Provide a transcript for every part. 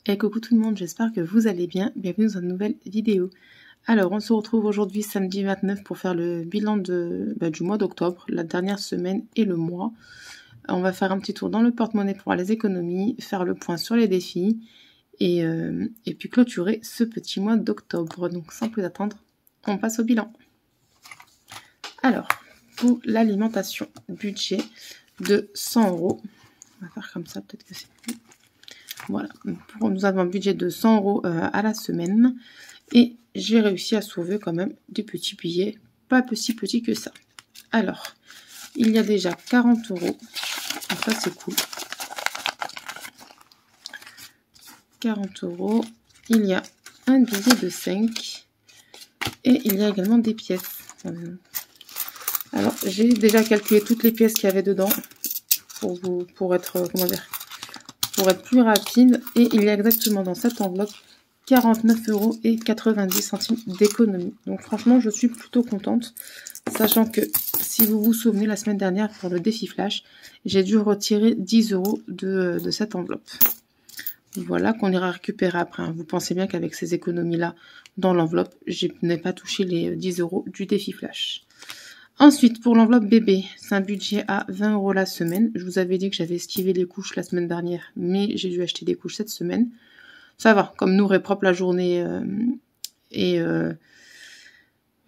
Et coucou tout le monde, j'espère que vous allez bien. Bienvenue dans une nouvelle vidéo. Alors, on se retrouve aujourd'hui samedi 29 pour faire le bilan du mois d'octobre, la dernière semaine et le mois. On va faire un petit tour dans le porte-monnaie pour voir les économies, faire le point sur les défis et puis clôturer ce petit mois d'octobre. Donc sans plus attendre, on passe au bilan. Alors, pour l'alimentation, budget de 100 €. On va faire comme ça, peut-être que c'est mieux. Voilà, nous avons un budget de 100 € à la semaine. Et j'ai réussi à sauver quand même des petits billets, pas si petits que ça. Alors, il y a déjà 40 €. Donc ça, c'est cool. 40 €. Il y a un billet de 5. Et il y a également des pièces. Alors, j'ai déjà calculé toutes les pièces qu'il y avait dedans pour être plus rapide. Et il y a exactement dans cette enveloppe 49,90 € d'économie. Donc franchement, je suis plutôt contente. Sachant que, si vous vous souvenez, la semaine dernière, pour le défi flash, j'ai dû retirer 10 € de cette enveloppe. Voilà, qu'on ira récupérer après. Vous pensez bien qu'avec ces économies-là, dans l'enveloppe, je n'ai pas touché les 10 € du défi flash. Ensuite, pour l'enveloppe bébé, c'est un budget à 20 € la semaine. Je vous avais dit que j'avais esquivé les couches la semaine dernière, mais j'ai dû acheter des couches cette semaine. Ça va, comme Nour est propre la journée et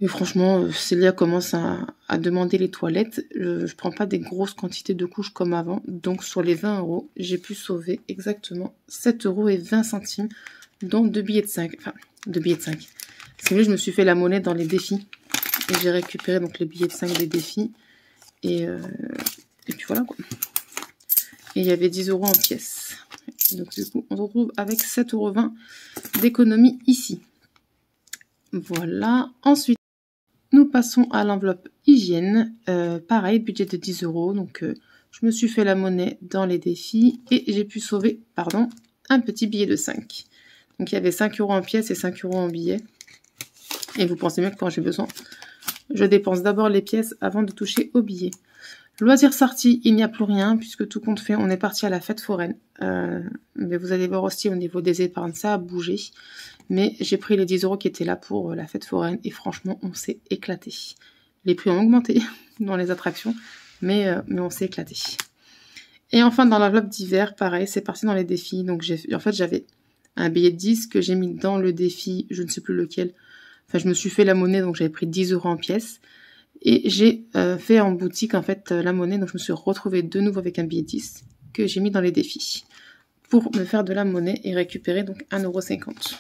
franchement, Célia commence à demander les toilettes. Je prends pas des grosses quantités de couches comme avant. Donc sur les 20 €, j'ai pu sauver exactement 7,20 €, dont 2 billets de 5. Enfin, 2 billets de 5. Si vous voulez, je me suis fait la monnaie dans les défis. Et j'ai récupéré donc les billets de 5 des défis. Et puis voilà quoi. Et il y avait 10 € en pièces. Donc du coup, on se retrouve avec 7,20 € d'économie ici. Voilà. Ensuite, nous passons à l'enveloppe hygiène. Pareil, budget de 10 €. Donc je me suis fait la monnaie dans les défis. Et j'ai pu sauver, un petit billet de 5. Donc il y avait 5 € en pièces et 5 € en billets. Et vous pensez bien que quand j'ai besoin, je dépense d'abord les pièces avant de toucher aux billets. Loisirs sortis, il n'y a plus rien, puisque tout compte fait, on est parti à la fête foraine. Mais vous allez voir aussi au niveau des épargnes, ça a bougé. Mais j'ai pris les 10 € qui étaient là pour la fête foraine, et franchement, on s'est éclaté. Les prix ont augmenté dans les attractions, mais on s'est éclaté. Et enfin, dans l'enveloppe d'hiver, pareil, c'est parti dans les défis. Donc j'avais un billet de 10 que j'ai mis dans le défi, je ne sais plus lequel. Enfin, je me suis fait la monnaie, donc j'avais pris 10 € en pièces. Et j'ai fait en boutique, en fait, la monnaie. Donc, je me suis retrouvée de nouveau avec un billet 10 que j'ai mis dans les défis pour me faire de la monnaie et récupérer donc 1,50 €.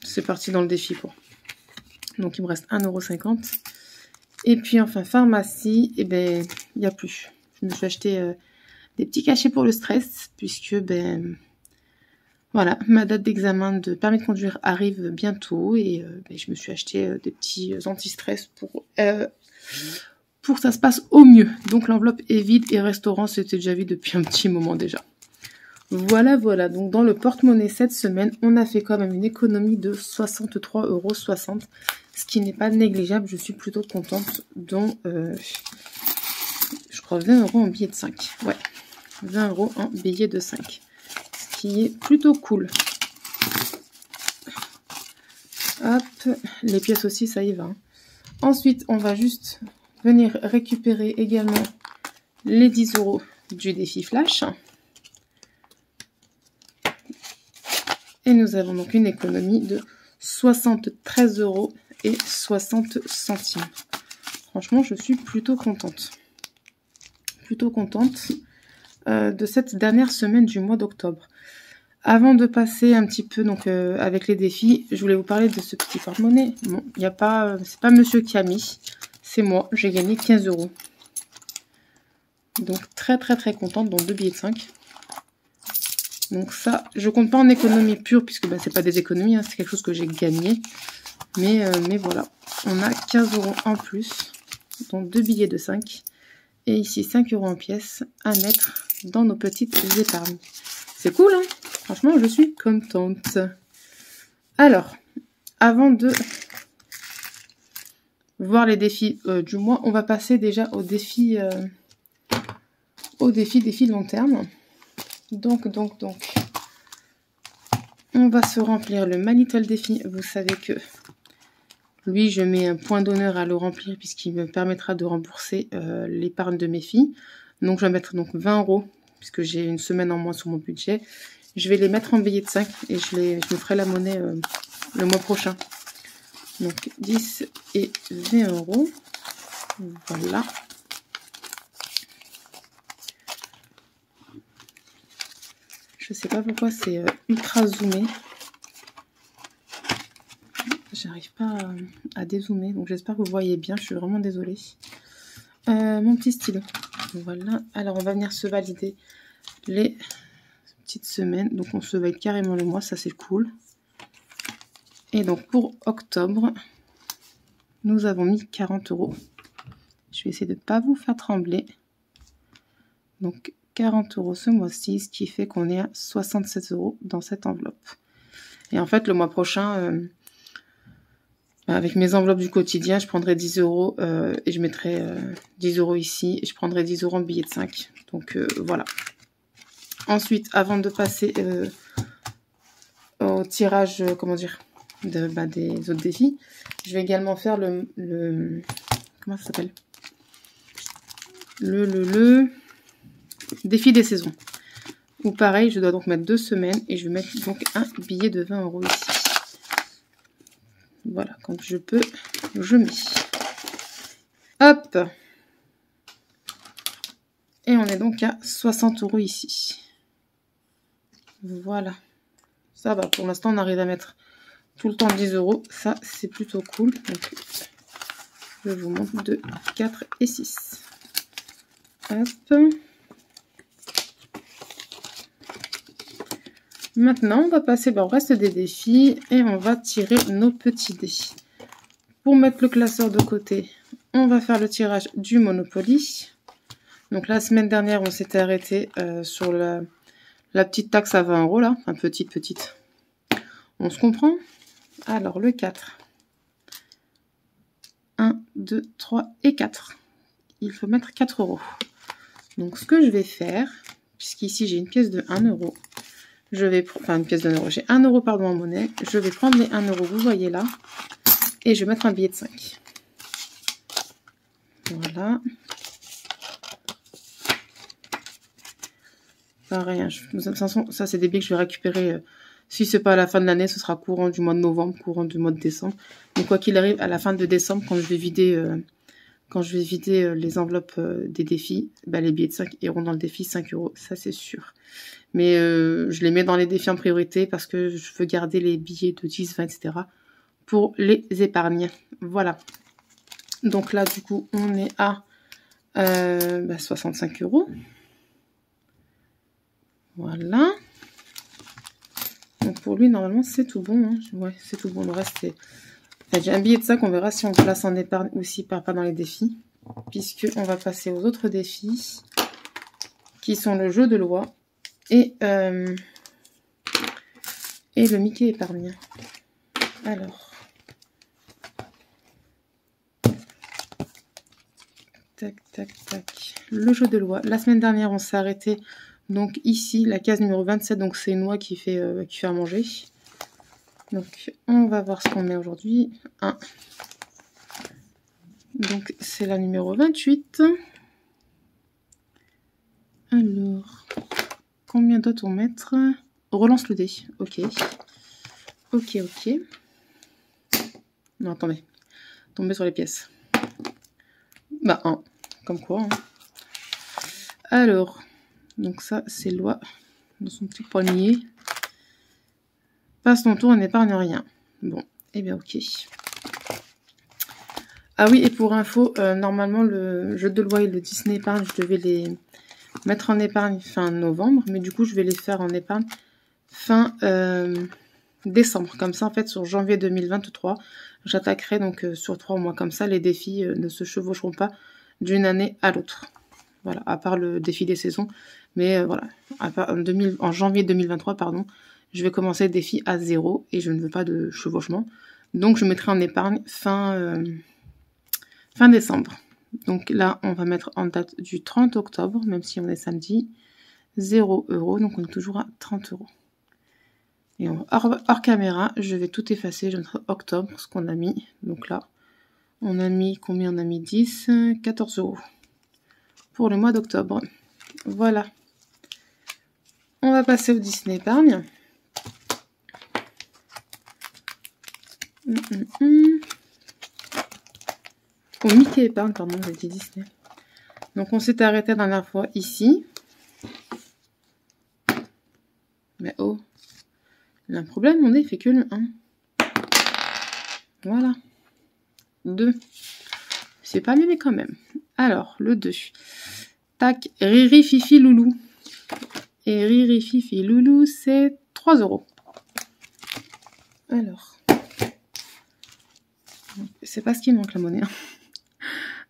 C'est parti dans le défi, quoi. Donc, il me reste 1,50 €. Et puis, enfin, pharmacie, il n'y a plus. Je me suis acheté des petits cachets pour le stress, puisque, voilà, ma date d'examen de permis de conduire arrive bientôt et je me suis acheté des petits anti-stress pour que ça se passe au mieux. Donc l'enveloppe est vide et restaurant, c'était déjà vide depuis un petit moment déjà. Voilà. Donc dans le porte-monnaie cette semaine, on a fait quand même une économie de 63,60 €, ce qui n'est pas négligeable. Je suis plutôt contente, dont je crois 20 € en billet de 5. Ouais, 20 € en billet de 5. Qui est plutôt cool. Hop, les pièces aussi, ça y va. Ensuite, on va juste venir récupérer également les 10 € du défi flash. Et nous avons donc une économie de 73,60 €. Franchement, je suis plutôt contente. De cette dernière semaine du mois d'octobre. Avant de passer un petit peu donc avec les défis, je voulais vous parler de ce petit porte-monnaie. Bon, c'est pas monsieur qui a mis, c'est moi. J'ai gagné 15 €. Donc très contente, dans 2 billets de 5. Donc ça, je compte pas en économie pure puisque c'est pas des économies, hein, c'est quelque chose que j'ai gagné. Mais voilà, on a 15 € en plus, dans 2 billets de 5. Et ici 5 € en pièces à mettre dans nos petites épargnes. C'est cool, hein? Franchement, je suis contente. Alors, avant de voir les défis du mois, on va passer déjà au défi long terme. Donc, On va se remplir le My Little Défi. Vous savez que lui, je mets un point d'honneur à le remplir puisqu'il me permettra de rembourser l'épargne de mes filles. Donc, je vais mettre donc 20 € puisque j'ai une semaine en moins sur mon budget. Je vais les mettre en billets de 5 et je me ferai la monnaie le mois prochain. Donc, 10 et 20 €. Voilà. Je sais pas pourquoi c'est ultra zoomé. J'arrive pas à dézoomer, donc j'espère que vous voyez bien. Je suis vraiment désolée. Mon petit stylo. Voilà. Alors on va venir se valider les petites semaines. Donc on se valide carrément le mois, ça c'est cool. Et donc pour octobre, nous avons mis 40 €. Je vais essayer de ne pas vous faire trembler. Donc 40 € ce mois-ci, ce qui fait qu'on est à 67 € dans cette enveloppe. Et en fait, le mois prochain, avec mes enveloppes du quotidien, je prendrai 10 € et je mettrai 10 € ici. Et je prendrai 10 € en billet de 5. Donc voilà. Ensuite, avant de passer au tirage, comment dire, des autres défis, je vais également faire le comment ça s'appelle, le défi des saisons. Ou pareil, je dois donc mettre 2 semaines et je vais mettre donc un billet de 20 € ici. Voilà, quand je peux, je mets. Hop. Et on est donc à 60 € ici. Voilà. Ça va, pour l'instant, on arrive à mettre tout le temps 10 €. Ça, c'est plutôt cool. Donc, je vous montre 2, 4 et 6. Hop. Maintenant, on va passer au reste des défis et on va tirer nos petits dés. Pour mettre le classeur de côté, on va faire le tirage du Monopoly. Donc la semaine dernière, on s'était arrêté sur la petite taxe à 20 € là. Enfin, petite. On se comprend? Alors, le 4. 1, 2, 3 et 4. Il faut mettre 4 €. Donc, ce que je vais faire, puisqu'ici j'ai une pièce de 1 €, je vais une pièce de 1 €. J'ai 1 € pardon en monnaie. Je vais prendre les 1 €, vous voyez là, et je vais mettre un billet de 5. Voilà. Pareil, hein, de toute façon, ça c'est des billets que je vais récupérer. Si c'est pas à la fin de l'année, ce sera courant du mois de novembre, courant du mois de décembre. Mais quoi qu'il arrive, à la fin de décembre, quand je vais vider les enveloppes des défis, les billets de 5 iront dans le défi 5 €, ça c'est sûr. Mais je les mets dans les défis en priorité parce que je veux garder les billets de 10, 20, etc. pour les épargnes. Voilà. Donc là, du coup, on est à 65 €. Voilà. Donc pour lui, normalement, c'est tout bon. Hein. Ouais, c'est tout bon. Le reste, c'est... J'ai un billet de 5, on verra si on le place en épargne ou s'il ne part pas dans les défis. Puisqu'on va passer aux autres défis, qui sont le jeu de loi et le Mickey épargne. Alors. Tac, tac, tac. Le jeu de loi. La semaine dernière, on s'est arrêté. Donc ici, la case numéro 27, donc c'est une oie qui fait à manger. Donc on va voir ce qu'on met aujourd'hui. 1. Donc c'est la numéro 28. Alors, combien doit-on mettre? Relance le dé. Ok. Ok. Non, attendez. Tomber sur les pièces. 1. Comme quoi. Hein. Alors, donc ça, c'est loi dans son petit poignet. Passe ton tour et n'épargne rien. Bon, et bien ok. Ah oui, et pour info, normalement, le jeu de loi et le Disney épargne, je devais les mettre en épargne fin novembre. Mais du coup, je vais les faire en épargne fin décembre. Comme ça, en fait, sur janvier 2023, j'attaquerai donc sur 3 mois. Comme ça, les défis ne se chevaucheront pas d'une année à l'autre. Voilà, à part le défi des saisons. Mais voilà, en janvier 2023, pardon, je vais commencer le défi à 0 et je ne veux pas de chevauchement. Donc, je mettrai en épargne fin décembre. Donc là, on va mettre en date du 30 octobre, même si on est samedi, 0 €. Donc, on est toujours à 30 €. Et hors caméra, je vais tout effacer. Je vais mettre octobre, ce qu'on a mis. Donc là, on a mis combien? On a mis 10, 14 € pour le mois d'octobre. Voilà. On va passer au Disney épargne. Au Mickey épargne, pardon, j'ai dit Disney. Donc on s'est arrêté la dernière fois ici. Mais oh, il y a un problème, mon nez fait que le 1. Voilà. 2. C'est pas mieux, mais quand même. Alors, le 2. Tac, Riri, Fifi, Loulou. Et Riri, Fifi, Loulou, c'est 3 €. Alors. C'est pas ce qui manque, la monnaie.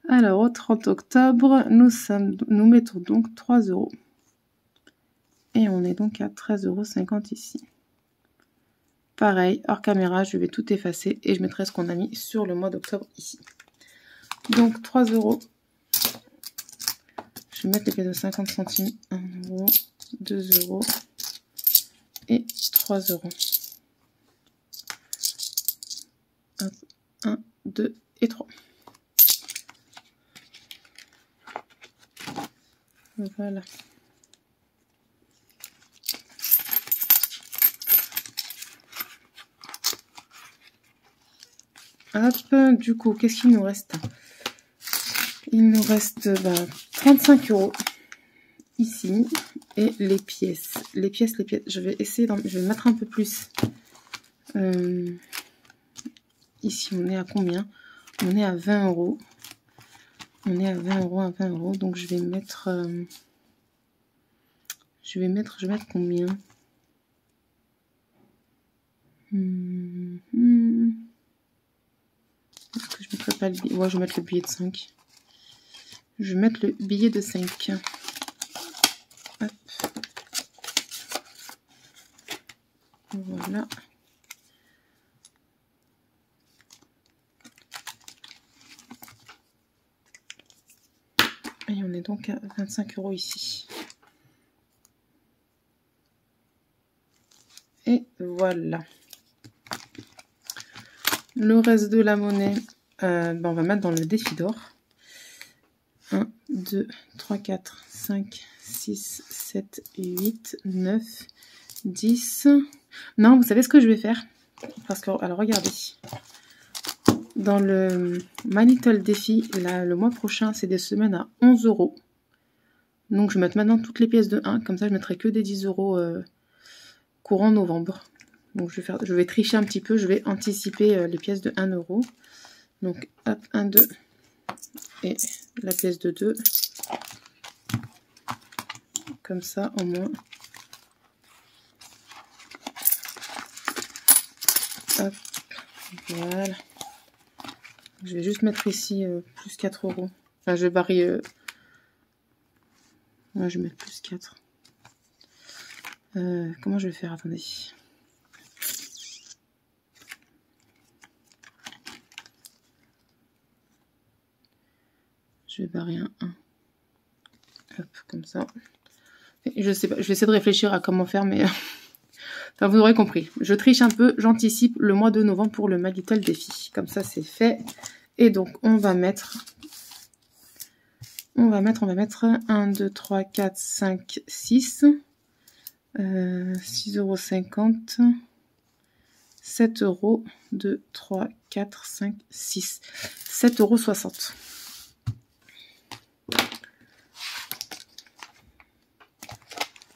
Alors, au 30 octobre, nous mettons donc 3 €. Et on est donc à 13,50 € ici. Pareil, hors caméra, je vais tout effacer et je mettrai ce qu'on a mis sur le mois d'octobre ici. Donc 3 €. Je vais mettre les pièces de 50 centimes. 1 €, 2 € et 3 €. 1, 2 et 3. Voilà. Hop, du coup, qu'est-ce qu'il nous reste? Il nous reste 35 € ici. Et les pièces. Les pièces. Je vais essayer, je vais mettre un peu plus. Ici, on est à combien? On est à 20 €. On est à 20 €, à 20 €. Donc, je vais mettre... je vais mettre combien? Est-ce que je mettrai pas le billet? Ouais, je vais mettre le billet de 5. Je vais mettre le billet de 5. Hop. Voilà. Et on est donc à 25 € ici. Et voilà. Le reste de la monnaie, on va mettre dans le défi d'or. 1, 2, 3, 4, 5, 6, 7, 8, 9, 10. Non, vous savez ce que je vais faire? Parce que, alors regardez. Dans le My Little Défi, là, le mois prochain, c'est des semaines à 11 €. Donc, je vais mettre maintenant toutes les pièces de 1. Comme ça, je ne mettrai que des 10 € courant novembre. Donc, je vais tricher un petit peu. Je vais anticiper les pièces de 1 €. Donc, hop, 1, 2. Et la pièce de 2. Comme ça, au moins. Hop, voilà. Je vais juste mettre ici plus 4 €. Enfin, je vais varier. Ouais, je vais mettre plus 4. Comment je vais faire? Attendez. Je vais barrer un 1. Hop, comme ça. Et je sais pas, je vais essayer de réfléchir à comment faire, mais... enfin, vous aurez compris. Je triche un peu, j'anticipe le mois de novembre pour le My Little Défi. Comme ça, c'est fait. Et donc, on va mettre 1, 2, 3, 4, 5, 6. 6,50 €. 7 €. 2, 3, 4, 5, 6. 7,60 €.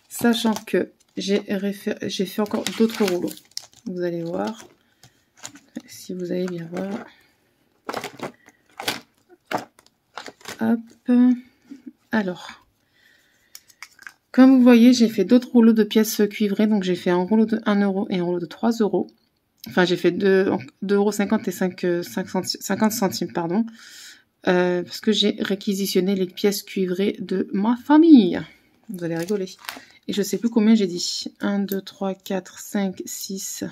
Sachant que j'ai fait encore d'autres rouleaux. Vous allez voir. Si vous allez bien voir. Hop. Alors. Comme vous voyez, j'ai fait d'autres rouleaux de pièces cuivrées. Donc, j'ai fait un rouleau de 1 € et un rouleau de 3 €. Enfin, j'ai fait 2,50 € et 50 centimes, pardon. Parce que j'ai réquisitionné les pièces cuivrées de ma famille. Vous allez rigoler. Et je sais plus combien j'ai dit. 1, 2, 3, 4, 5, 6,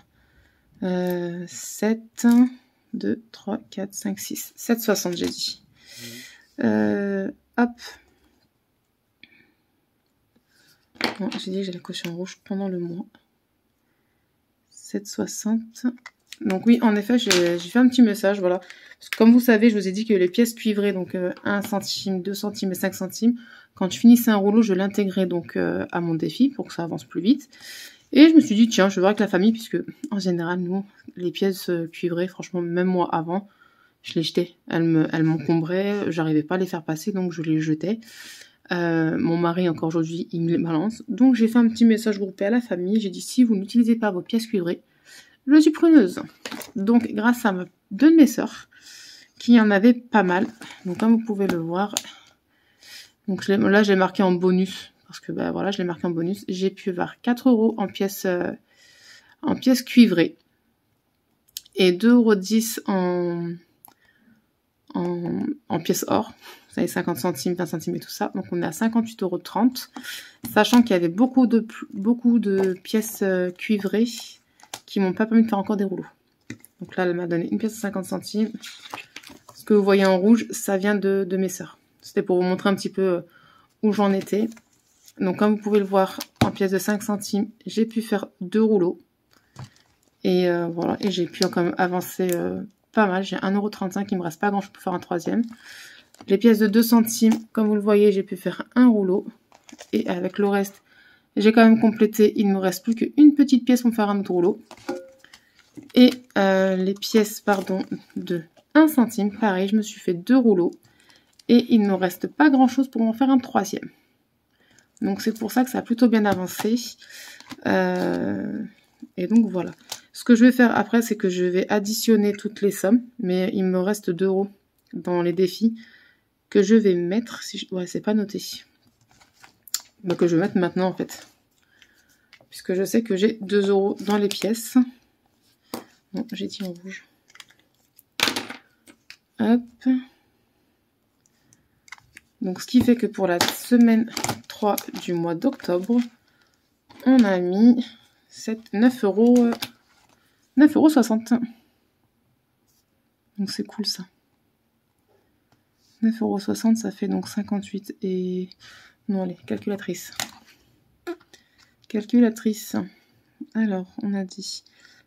7, 2, 3, 4, 5, 6. 7,60 j'ai dit. Hop. Bon, j'ai dit que j'allais cocher en rouge pendant le mois. 7,60. Donc oui, en effet, j'ai fait un petit message, voilà. Parce que comme vous savez, je vous ai dit que les pièces cuivrées, donc 1 centime, 2 centimes et 5 centimes, quand je finissais un rouleau, je l'intégrais donc à mon défi pour que ça avance plus vite. Et je me suis dit, tiens, je vais voir avec la famille, puisque en général, nous, les pièces cuivrées, franchement, même moi avant, je les jetais. Elles m'encombraient, j'arrivais pas à les faire passer, donc je les jetais. Mon mari, encore aujourd'hui, il me les balance. Donc j'ai fait un petit message groupé à la famille. J'ai dit, si vous n'utilisez pas vos pièces cuivrées, je suis preneuse. Donc grâce à deux de mes sœurs, qui en avaient pas mal. Donc comme vous pouvez le voir, donc là je l'ai marqué en bonus. Parce que ben voilà, je l'ai marqué en bonus. J'ai pu avoir 4 € en pièces cuivrées. Et 2,10 € en pièces or. Vous savez, 50 centimes, 20 centimes et tout ça. Donc on est à 58,30 €. Sachant qu'il y avait beaucoup de pièces cuivrées qui m'ont pas permis de faire encore des rouleaux. Donc là, elle m'a donné une pièce de 50 centimes. Ce que vous voyez en rouge, ça vient de mes sœurs. C'était pour vous montrer un petit peu où j'en étais. Donc comme vous pouvez le voir, en pièce de 5 centimes, j'ai pu faire 2 rouleaux. Et voilà, et j'ai pu quand même avancer pas mal. J'ai 1,35 €, il me reste pas grand chose pour faire un troisième. Les pièces de 2 centimes, comme vous le voyez, j'ai pu faire un rouleau. Et avec le reste, j'ai quand même complété. Il ne me reste plus qu'une petite pièce pour faire un autre rouleau. Et les pièces, pardon, de 1 centime, pareil, je me suis fait 2 rouleaux. Et il ne me reste pas grand chose pour en faire un troisième. Donc c'est pour ça que ça a plutôt bien avancé. Et donc voilà. Ce que je vais faire après, c'est que je vais additionner toutes les sommes. Mais il me reste 2 € dans les défis que je vais mettre. Si ouais, c'est pas noté. Donc que je vais mettre maintenant en fait. Puisque je sais que j'ai 2 € dans les pièces. Bon, j'ai dit en rouge. Hop. Donc ce qui fait que pour la semaine 3 du mois d'octobre, on a mis 9,60 €. Donc c'est cool ça. 9,60 €, ça fait donc 58 et... Non allez, calculatrice. Calculatrice. Alors, on a dit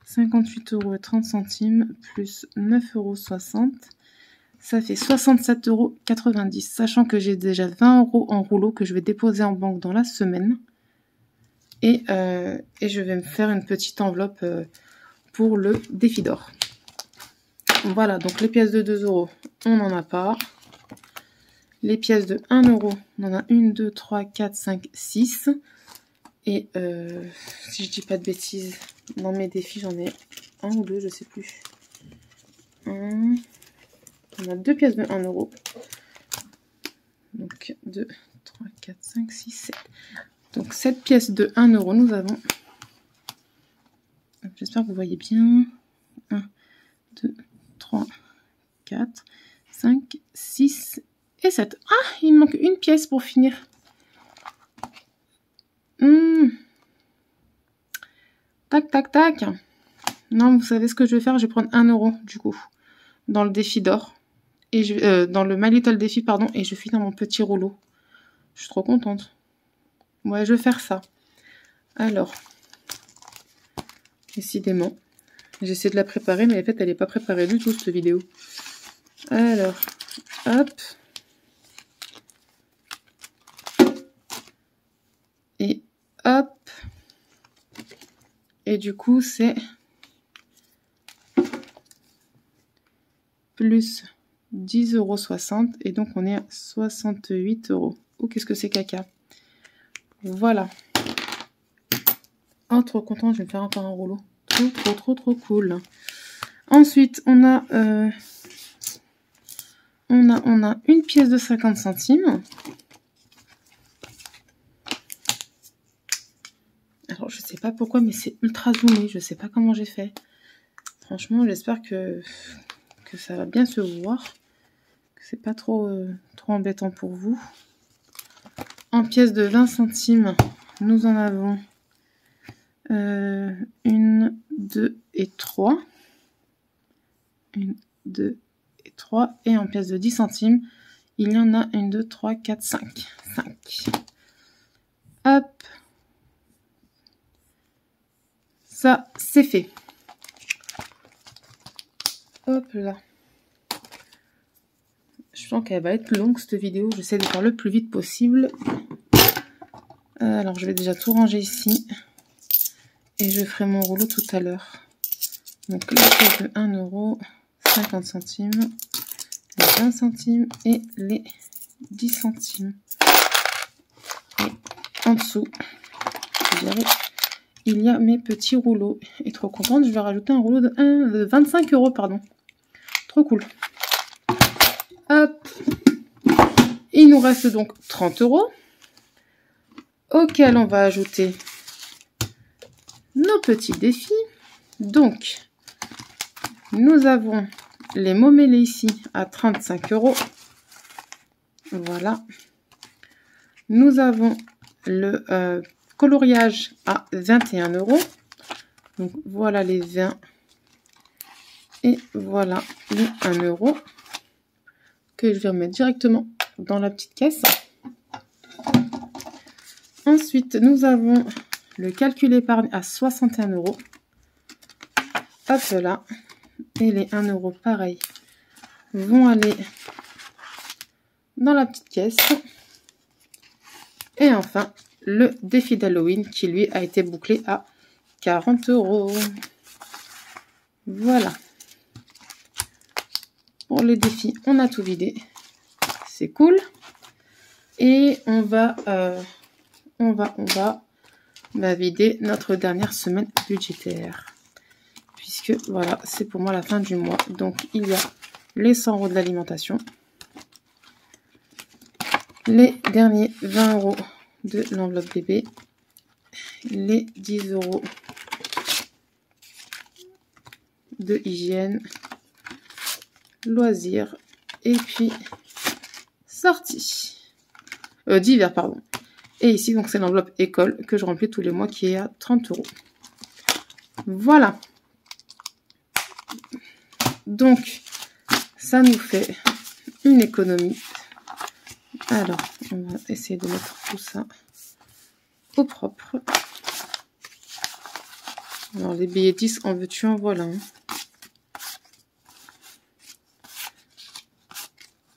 58,30 € plus 9,60 €. Ça fait 67,90 €. Sachant que j'ai déjà 20 € en rouleau que je vais déposer en banque dans la semaine. Et je vais me faire une petite enveloppe pour le défi d'or. Voilà, donc les pièces de 2 €, on n'en a pas. Les pièces de 1 €, on en a 1, 2, 3, 4, 5, 6. Et si je dis pas de bêtises, dans mes défis, j'en ai 1 ou 2, je sais plus. On a 2 pièces de 1 €. Donc 2, 3, 4, 5, 6, 7. Donc 7 pièces de 1 € nous avons. J'espère que vous voyez bien. 1, 2, 3, 4, 5, 6 et 7. Ah, il me manque une pièce pour finir. Tac, tac, tac. Non, vous savez ce que je vais faire? Je vais prendre 1 € du coup dans le défi d'or. Et dans le My Little défi, pardon. Et je finis dans mon petit rouleau. Je suis trop contente. Ouais, je vais faire ça. Alors, décidément, j'essaie de la préparer, mais en fait, elle n'est pas préparée du tout, cette vidéo. Alors, hop. Et hop. Et du coup, c'est plus 10,60 €. Et donc, on est à 68 €. Oh, qu'est-ce que c'est caca. Voilà. Oh, trop content, je vais me faire encore un rouleau. Trop cool. Ensuite, on a une pièce de 50 centimes. Alors, je sais pas pourquoi, mais c'est ultra zoomé. Je sais pas comment j'ai fait. Franchement, j'espère que ça va bien se voir. Que c'est pas trop embêtant pour vous. En pièces de 20 centimes, nous en avons 1, 2 et 3. 1, 2 et 3. Et en pièces de 10 centimes, il y en a 1, 2, 3, 4, 5. 5. Hop. ça, c'est fait. Hop là. Je sens qu'elle va être longue cette vidéo. J'essaie de faire le plus vite possible. Alors je vais déjà tout ranger ici. Et je ferai mon rouleau tout à l'heure. Donc les pièces de 1 €, 50 centimes, les 20 centimes et les 10 centimes. Et en dessous, je dirais, il y a mes petits rouleaux. Et trop contente, je vais rajouter un rouleau de 25 €, pardon. Trop cool. Hop. Il nous reste donc 30 € auquel on va ajouter nos petits défis. Donc, nous avons les mots mêlés ici à 35 €. Voilà. Nous avons le coloriage à 21 €. Donc, voilà les 20. Et voilà les 1 € que je vais remettre directement dans la petite caisse. Ensuite, nous avons le calcul épargne à 61 €. Hop là. Et les 1 € pareil vont aller dans la petite caisse. Et enfin, le défi d'Halloween qui lui a été bouclé à 40 €. Voilà. Pour les défis, on a tout vidé. C'est cool. Et on va vider notre dernière semaine budgétaire. Puisque voilà, c'est pour moi la fin du mois. Donc il y a les 100 € de l'alimentation. Les derniers 20 € de l'enveloppe bébé. Les 10 € de hygiène. Loisirs. Et puis sortie. Divers, pardon. Et ici, donc c'est l'enveloppe école que je remplis tous les mois qui est à 30 €. Voilà. Donc, ça nous fait une économie. Alors, on va essayer de mettre tout ça au propre. Alors, les billets 10, en veux-tu, en voilà.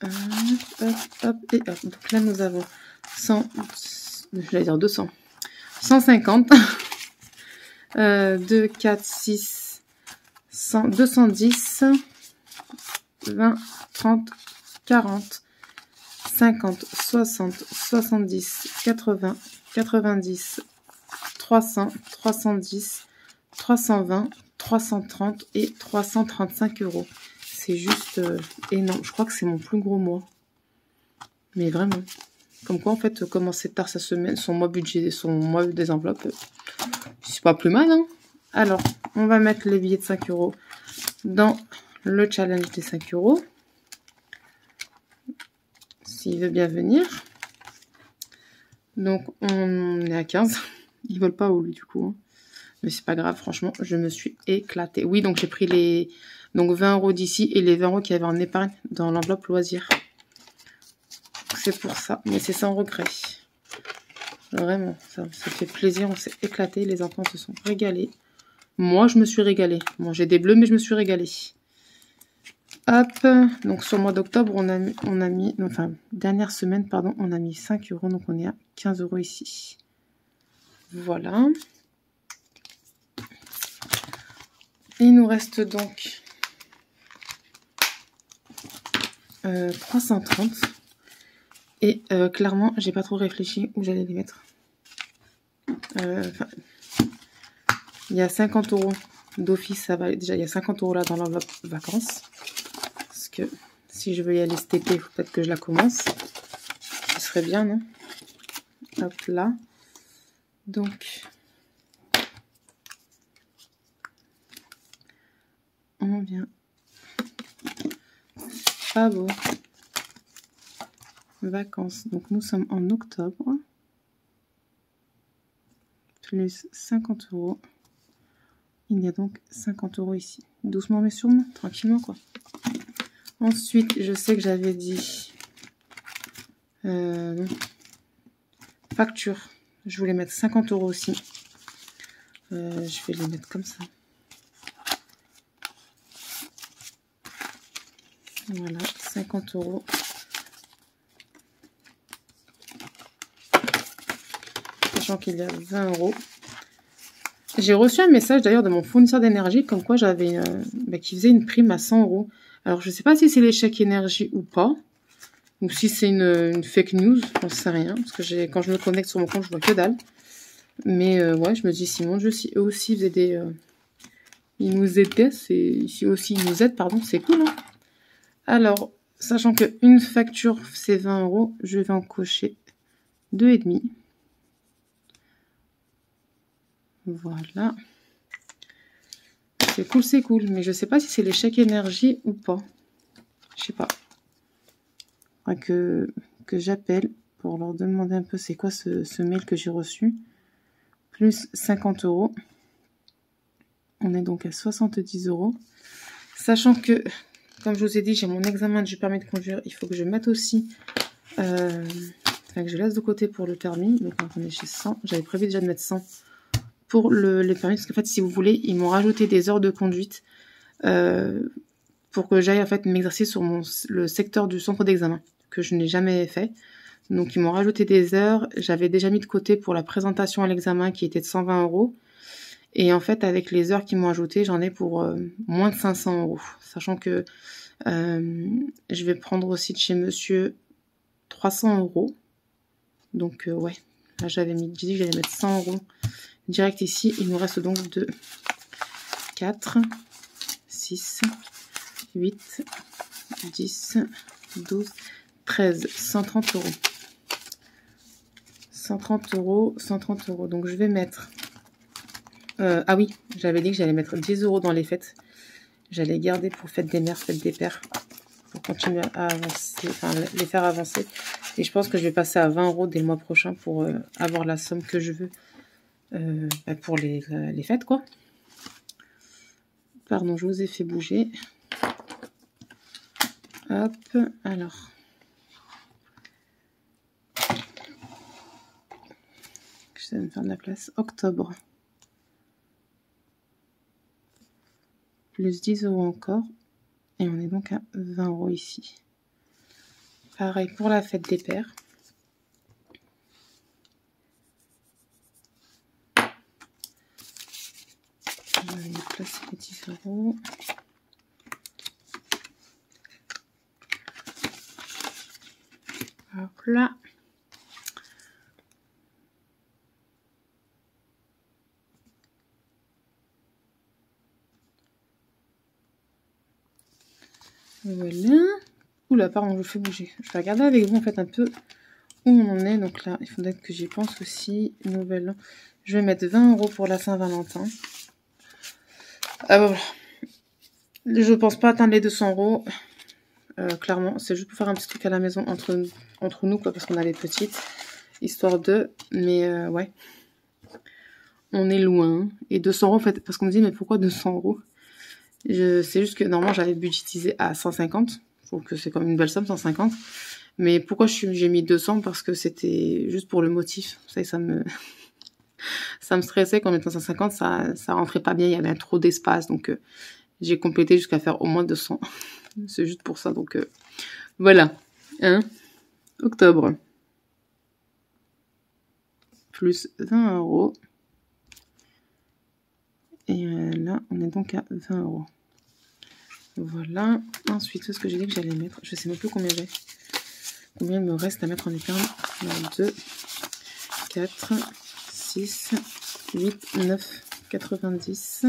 Hop, hop, hop, et hop. Donc là, nous avons 100, j'allais dire 200, 150, 2, 4, 6, 100, 210, 20, 30, 40, 50, 60, 70, 80, 90, 300, 310, 320, 330 et 335 €. C'est juste énorme. Je crois que c'est mon plus gros mois. Mais vraiment. Comme quoi, en fait, commencer tard sa semaine, son mois budget, son mois des enveloppes, c'est pas plus mal, hein. Alors, on va mettre les billets de 5 € dans le challenge des 5 €. S'il veut bien venir. Donc, on est à 15. Ils veulent pas au lui, du coup. Hein. Mais c'est pas grave, franchement, je me suis éclatée. Oui, donc j'ai pris les 20 € d'ici et les 20 € qu'il y avait en épargne dans l'enveloppe loisir. C'est pour ça, mais c'est sans regret. Vraiment, ça fait plaisir, on s'est éclaté, les enfants se sont régalés. Moi, je me suis régalée. Bon, j'ai des bleus, mais je me suis régalée. Hop, donc sur le mois d'octobre, on a mis, enfin, dernière semaine, pardon, on a mis 5 €, donc on est à 15 € ici. Voilà. Il nous reste donc 330. Et clairement, j'ai pas trop réfléchi où j'allais les mettre. Il y a 50 € d'office, ça va déjà. Il y a 50 € là dans l'enveloppe vacances. Parce que si je veux y aller cet été, il faut peut-être que je la commence. Ce serait bien, non? Hop là. Donc, on vient. Pas beau. Vacances. Donc, nous sommes en octobre. Plus 50 €. Il y a donc 50 € ici. Doucement mais sûrement, tranquillement quoi. Ensuite, je sais que j'avais dit facture. Je voulais mettre 50 € aussi. Je vais les mettre comme ça. Voilà, 50 €. Sachant qu'il y a 20 €. J'ai reçu un message d'ailleurs de mon fournisseur d'énergie comme quoi j'avais qui faisait une prime à 100 €. Alors je sais pas si c'est les chèques énergie ou pas. Ou si c'est une fake news, j'en sais rien. Parce que quand je me connecte sur mon compte, je vois que dalle. Mais ouais, je me dis, si mon Dieu, si eux aussi faisaient des... ils nous aidaient, si aussi ils nous aident, pardon, c'est cool. Hein. Alors, sachant qu'une facture, c'est 20 €, je vais en cocher 2,5. Voilà. C'est cool. Mais je sais pas si c'est les chèques énergie ou pas. Je sais pas. Que j'appelle pour leur demander un peu c'est quoi ce mail que j'ai reçu. Plus 50 €. On est donc à 70 €. Sachant que, comme je vous ai dit, j'ai mon examen du permis de conduire. Il faut que je mette aussi... que je laisse de côté pour le permis. Donc, on est chez 100. J'avais prévu déjà de mettre 100 pour les permis. Parce qu'en fait, si vous voulez, ils m'ont rajouté des heures de conduite pour que j'aille en fait m'exercer sur le secteur du centre d'examen que je n'ai jamais fait. Donc, ils m'ont rajouté des heures. J'avais déjà mis de côté pour la présentation à l'examen qui était de 120 €. Et en fait, avec les heures qu'ils m'ont ajoutées, j'en ai pour moins de 500 €. Sachant que je vais prendre aussi de chez monsieur 300 €. Donc, ouais. Là, j'ai dit que j'allais mettre 100 € direct ici. Il nous reste donc 2, 4, 6, 8, 10, 12, 13, 130 €. 130 €, 130 €. Donc, je vais mettre... ah oui, j'avais dit que j'allais mettre 10 € dans les fêtes. J'allais garder pour fête des mères, fête des pères. Pour continuer à avancer, enfin, les faire avancer. Et je pense que je vais passer à 20 € dès le mois prochain pour avoir la somme que je veux pour les fêtes, quoi. Pardon, je vous ai fait bouger. Hop, alors... J'essaie de me faire de la place. Octobre. Plus 10 € encore. Et on est donc à 20 € ici. Pareil pour la fête des pères. On va aller placer les 10 €. Hop là. Voilà. Oula, pardon, je fais bouger. Je vais regarder avec vous en fait un peu où on en est. Donc là, il faudrait que j'y pense aussi. Nouvelle an. Je vais mettre 20 € pour la Saint-Valentin. Voilà. Je pense pas atteindre les 200 €. Clairement, c'est juste pour faire un petit truc à la maison entre nous, quoi, parce qu'on a les petites. Histoire de... Mais ouais. On est loin. Et 200 € en fait, parce qu'on me dit, mais pourquoi 200 €? C'est juste que normalement, j'avais budgétisé à 150. Je trouve que c'est quand même une belle somme, 150. Mais pourquoi j'ai mis 200? Parce que c'était juste pour le motif. Ça me stressait quand on était à 150. Ça rentrait pas bien. Il y avait trop d'espace. Donc, j'ai complété jusqu'à faire au moins 200. C'est juste pour ça. Donc, voilà. Hein? Octobre. Plus 20 €. Et là, on est donc à 20 €. Voilà. Ensuite, ce que j'ai dit que j'allais mettre. Je sais même plus combien j'ai. Combien il me reste à mettre en épargne. 2, 4, 6, 8, 9, 90.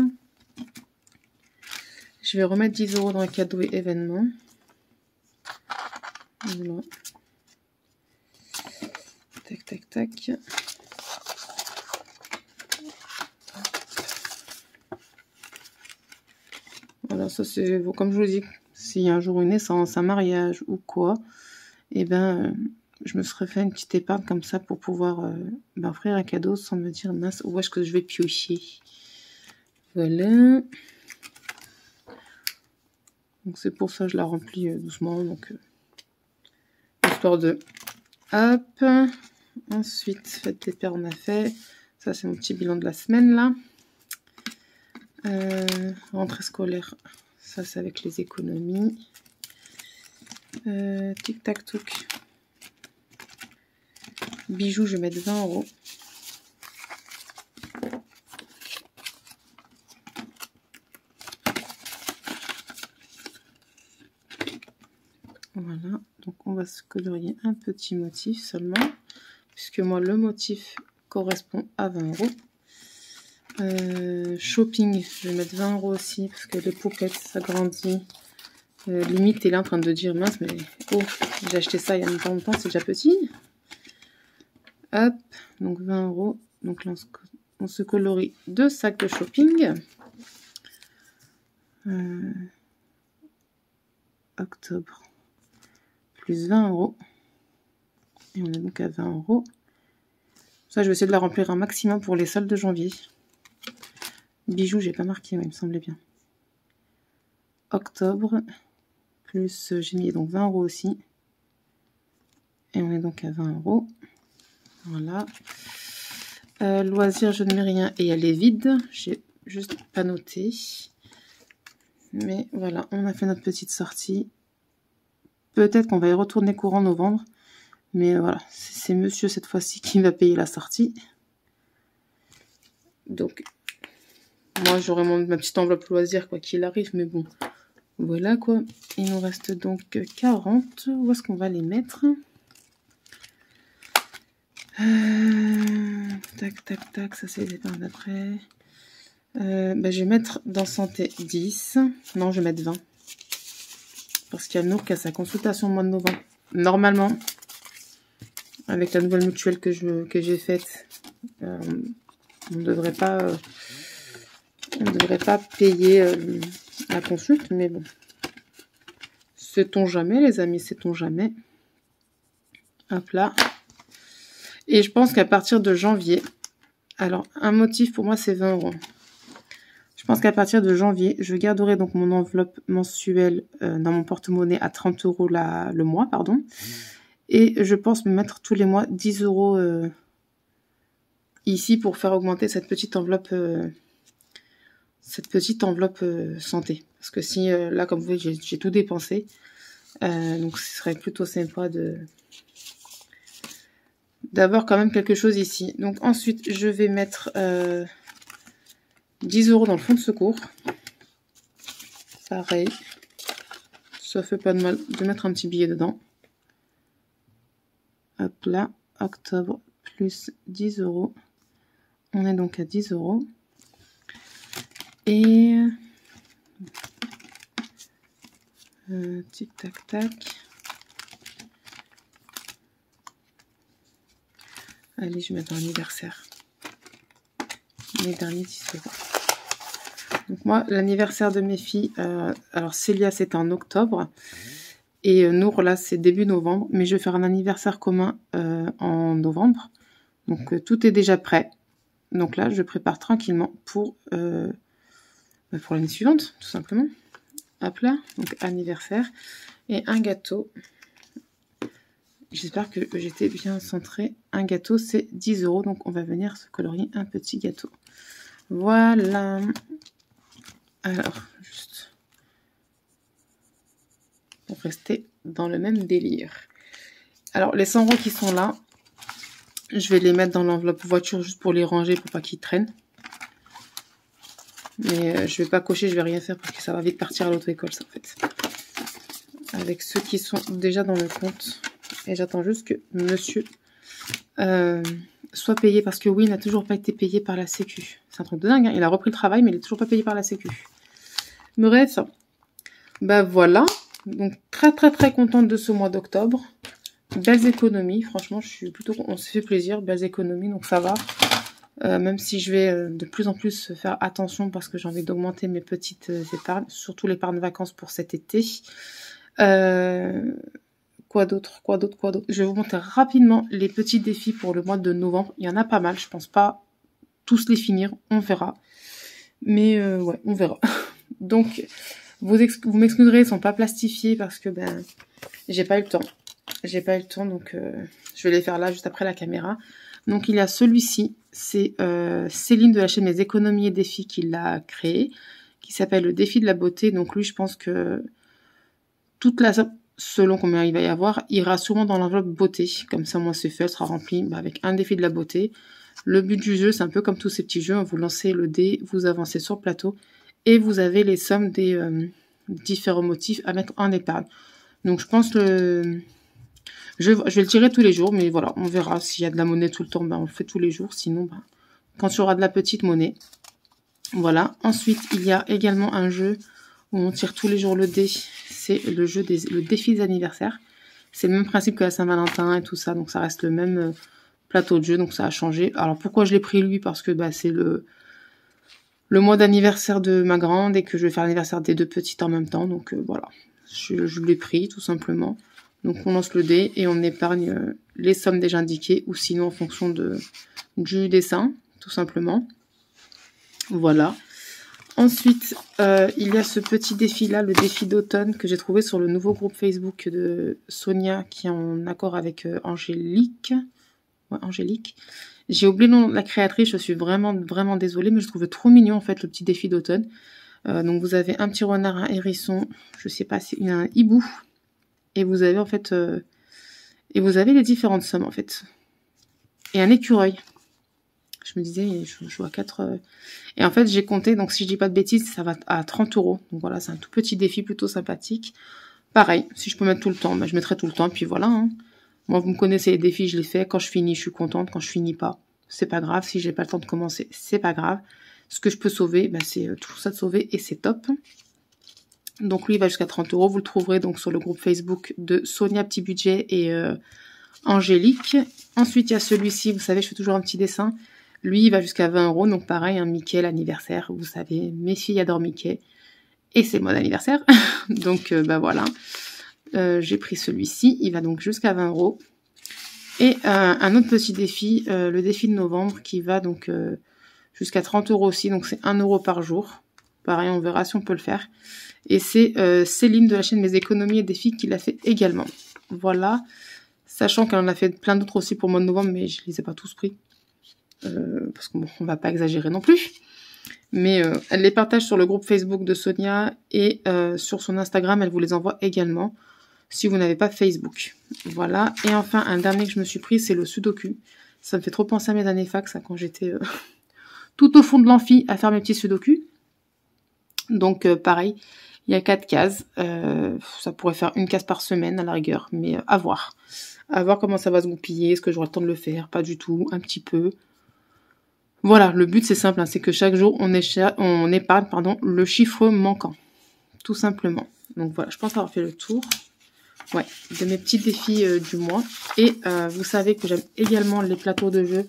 Je vais remettre 10 € dans le cadeau et événement. Voilà. Tac, tac, tac. Voilà, ça c'est... Comme je vous dis, s'il y a un jour une naissance, un mariage ou quoi, et ben... je me serais fait une petite épargne comme ça pour pouvoir offrir un cadeau sans me dire mince, où est-ce que je vais piocher. Voilà. Donc c'est pour ça que je la remplis doucement. Donc histoire de... Hop. Ensuite, fête des pères, on a fait. Ça c'est mon petit bilan de la semaine là. Rentrée scolaire, ça c'est avec les économies. Tic tac touc. Bijoux, je vais mettre 20 €. Voilà, donc on va se colorier un petit motif seulement, puisque moi le motif correspond à 20 €. Shopping, je vais mettre 20 € aussi, parce que les poupettes, ça grandit. Limite, t'es là en train de dire, mince, mais oh, j'ai acheté ça il y a longtemps, c'est déjà petit. Hop, donc 20 €. Donc là, on se colorie 2 sacs de shopping. Octobre, plus 20 €. Et on est donc à 20 €. Ça, je vais essayer de la remplir un maximum pour les soldes de janvier. Bijoux, j'ai pas marqué, mais il me semblait bien. Octobre, plus j'ai mis donc 20 € aussi. Et on est donc à 20 €. Voilà. Loisirs, je ne mets rien et elle est vide. J'ai juste pas noté. Mais voilà, on a fait notre petite sortie. Peut-être qu'on va y retourner courant novembre. Mais voilà, c'est monsieur cette fois-ci qui va payer la sortie. Donc, moi j'aurai ma petite enveloppe loisir quoi qu'il arrive. Mais bon, voilà quoi. Il nous reste donc 40. Où est-ce qu'on va les mettre ? Tac, tac, tac, ça c'est les épargnes d'après. Je vais mettre dans santé 10. Non, je vais mettre 20. Parce qu'il y a Nour qui a sa consultation au mois de novembre. Normalement, avec la nouvelle mutuelle que j'ai faite, on ne devrait pas payer la consulte. Mais bon, sait-on jamais les amis, sait-on jamais. Hop là. Et je pense qu'à partir de janvier, alors un motif pour moi c'est 20 €. Je pense qu'à partir de janvier, je garderai donc mon enveloppe mensuelle dans mon porte-monnaie à 30 € le mois, pardon. Et je pense me mettre tous les mois 10 € ici pour faire augmenter cette petite enveloppe santé. Parce que si là, comme vous voyez, j'ai tout dépensé, donc ce serait plutôt sympa d'avoir quand même quelque chose ici. Donc ensuite, je vais mettre 10 € dans le fonds de secours. Pareil. Ça fait pas de mal de mettre un petit billet dedans. Hop là. Octobre plus 10 €. On est donc à 10 €. Et... tic tac tac. Allez, je vais mettre dans l'anniversaire. Les derniers 10 €. Donc moi, l'anniversaire de mes filles, alors Célia c'est en octobre et Nour là c'est début novembre, mais je vais faire un anniversaire commun en novembre. Donc tout est déjà prêt. Donc là je prépare tranquillement pour l'année suivante, tout simplement. Hop là, donc anniversaire et un gâteau. J'espère que j'étais bien centrée. Un gâteau c'est 10 €, donc on va venir se colorier un petit gâteau. Voilà. Alors, juste pour rester dans le même délire. Alors, les 100 € qui sont là, je vais les mettre dans l'enveloppe voiture juste pour les ranger, pour pas qu'ils traînent. Mais je vais pas cocher, je vais rien faire parce que ça va vite partir à l'auto-école, ça, en fait. Avec ceux qui sont déjà dans le compte. Et j'attends juste que monsieur soit payé parce que oui, il n'a toujours pas été payé par la Sécu. C'est un truc de dingue, hein. Il a repris le travail, mais il n'est toujours pas payé par la Sécu. Bref, bah voilà. Donc très très très contente de ce mois d'octobre. Belles économies, franchement, je suis plutôt, on se fait plaisir, belles économies, donc ça va. Même si je vais de plus en plus faire attention parce que j'ai envie d'augmenter mes petites épargnes, surtout l'épargne vacances pour cet été. Quoi d'autre? Je vais vous montrer rapidement les petits défis pour le mois de novembre. Il y en a pas mal, je pense pas tous les finir, on verra. Mais ouais, on verra. Donc, vous m'excuserez, ils sont pas plastifiés parce que j'ai pas eu le temps. Donc je vais les faire là juste après la caméra. Donc il y a celui-ci, c'est Céline de la chaîne Mes économies et défis qui l'a créé, qui s'appelle le défi de la beauté. Donc lui, je pense que toute la somme, selon combien il va y avoir, ira sûrement dans l'enveloppe beauté. Comme ça, moi, c'est fait, elle sera remplie avec un défi de la beauté. Le but du jeu, c'est un peu comme tous ces petits jeux. Vous lancez le dé, vous avancez sur le plateau et vous avez les sommes des différents motifs à mettre en épargne. Donc, je pense que je vais le tirer tous les jours, mais voilà, on verra. S'il y a de la monnaie tout le temps, ben, on le fait tous les jours. Sinon, ben, quand il y aura de la petite monnaie. Voilà. Ensuite, il y a également un jeu où on tire tous les jours le dé. C'est le défi des anniversaires. C'est le même principe que la Saint-Valentin et tout ça. Donc, ça reste le même plateau de jeu. Donc, ça a changé. Alors, pourquoi je l'ai pris lui? Parce que bah, c'est le mois d'anniversaire de ma grande et que je vais faire l'anniversaire des deux petites en même temps. Donc, voilà. Je l'ai pris, tout simplement. Donc, on lance le dé et on épargne les sommes déjà indiquées ou sinon en fonction du dessin, tout simplement. Voilà. Ensuite, il y a ce petit défi-là, le défi d'automne, que j'ai trouvé sur le nouveau groupe Facebook de Sonia, qui est en accord avec Angélique. Ouais, Angélique. J'ai oublié le nom de la créatrice, je suis vraiment, vraiment désolée, mais je trouvais trop mignon, en fait, le petit défi d'automne. Donc, vous avez un petit renard, un hérisson, je sais pas, c'est un hibou. Et vous avez, en fait, et vous avez les différentes sommes, en fait. Et un écureuil. Je me disais, je joue à 4... Et en fait, j'ai compté, donc si je dis pas de bêtises, ça va à 30 €. Donc voilà, c'est un tout petit défi plutôt sympathique. Pareil, si je peux mettre tout le temps, bah, je mettrai tout le temps, puis voilà. Hein. Moi, vous me connaissez, les défis, je les fais. Quand je finis, je suis contente. Quand je finis pas, c'est pas grave. Si j'ai pas le temps de commencer, c'est pas grave. Ce que je peux sauver, bah, c'est tout ça de sauver et c'est top. Donc lui, il va jusqu'à 30 €. Vous le trouverez donc sur le groupe Facebook de Sonia Petit Budget et Angélique. Ensuite, il y a celui-ci, vous savez, je fais toujours un petit dessin. Lui, il va jusqu'à 20 €, donc pareil, un Mickey, l'anniversaire. Vous savez, mes filles adorent Mickey. Et c'est mon anniversaire. Donc, bah voilà. J'ai pris celui-ci. Il va donc jusqu'à 20 €. Et un autre petit défi, le défi de novembre, qui va donc jusqu'à 30 € aussi. Donc, c'est 1 € par jour. Pareil, on verra si on peut le faire. Et c'est Céline de la chaîne Mes économies et défis qui l'a fait également. Voilà. Sachant qu'elle en a fait plein d'autres aussi pour le mois de novembre, mais je ne les ai pas tous pris. Parce qu'on ne va pas exagérer non plus. Mais elle les partage sur le groupe Facebook de Sonia et sur son Instagram, elle vous les envoie également si vous n'avez pas Facebook. Voilà. Et enfin, un dernier que je me suis pris, c'est le Sudoku. Ça me fait trop penser à mes années fac, ça, quand j'étais tout au fond de l'amphi à faire mes petits Sudoku. Donc, pareil, il y a 4 cases. Ça pourrait faire une case par semaine à la rigueur, mais à voir. À voir comment ça va se goupiller, est-ce que j'aurai le temps de le faire, pas du tout, un petit peu. Voilà, le but c'est simple, hein, c'est que chaque jour on épargne le chiffre manquant, tout simplement. Donc voilà, je pense avoir fait le tour de mes petits défis du mois. Et vous savez que j'aime également les plateaux de jeu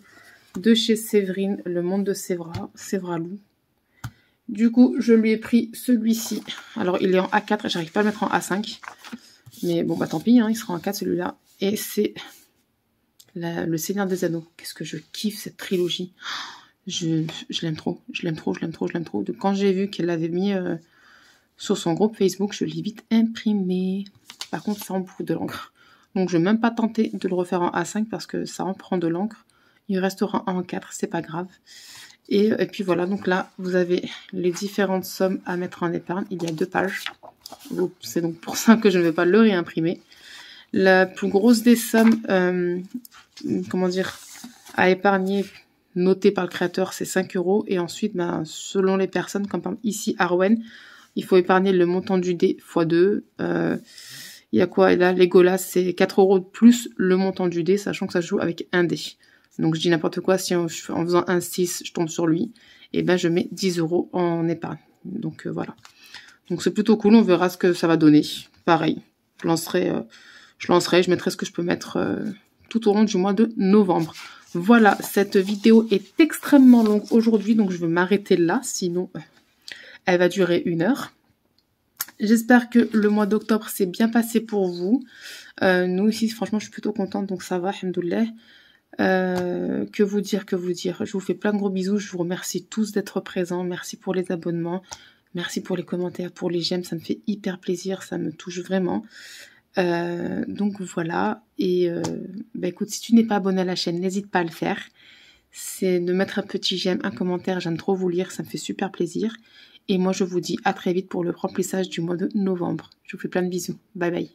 de chez Séverine, le monde de Sévralou. Du coup, je lui ai pris celui-ci. Alors, il est en A4, j'arrive pas à le mettre en A5. Mais bon, bah tant pis, hein, il sera en A4 celui-là. Et c'est le Seigneur des Anneaux. Qu'est-ce que je kiffe cette trilogie. Je l'aime trop, je l'aime trop, je l'aime trop, je l'aime trop. Donc, quand j'ai vu qu'elle l'avait mis sur son groupe Facebook, je l'ai vite imprimé. Par contre, ça en beaucoup de l'encre. Donc, je vais même pas tenter de le refaire en A5 parce que ça en prend de l'encre. Il restera en A4, c'est pas grave. Et puis voilà, donc là, vous avez les différentes sommes à mettre en épargne. Il y a 2 pages. C'est donc pour ça que je ne vais pas le réimprimer. La plus grosse des sommes, à épargner, notée par le créateur, c'est 5 €. Et ensuite, ben, selon les personnes, comme par exemple ici, Arwen, il faut épargner le montant du dé x2. Il y a quoi? Et là, Legolas, c'est 4 € plus le montant du dé, sachant que ça se joue avec un dé. Donc, je dis n'importe quoi, si en faisant un 6, je tombe sur lui, et ben je mets 10 € en épargne. Donc, voilà. Donc, c'est plutôt cool, on verra ce que ça va donner. Pareil, je lancerai, je mettrai ce que je peux mettre tout au long du mois de novembre. Voilà, cette vidéo est extrêmement longue aujourd'hui, donc je vais m'arrêter là, sinon elle va durer 1 heure. J'espère que le mois d'octobre s'est bien passé pour vous. Nous ici, franchement, je suis plutôt contente, donc ça va, alhamdoulilah. Que vous dire, je vous fais plein de gros bisous, je vous remercie tous d'être présents, merci pour les abonnements, merci pour les commentaires, pour les j'aime, ça me fait hyper plaisir, ça me touche vraiment. Donc voilà, et écoute, si tu n'es pas abonné à la chaîne, n'hésite pas à le faire. C'est de mettre un petit j'aime, un commentaire, j'aime trop vous lire, ça me fait super plaisir. Et moi je vous dis à très vite pour le remplissage du mois de novembre. Je vous fais plein de bisous, bye bye.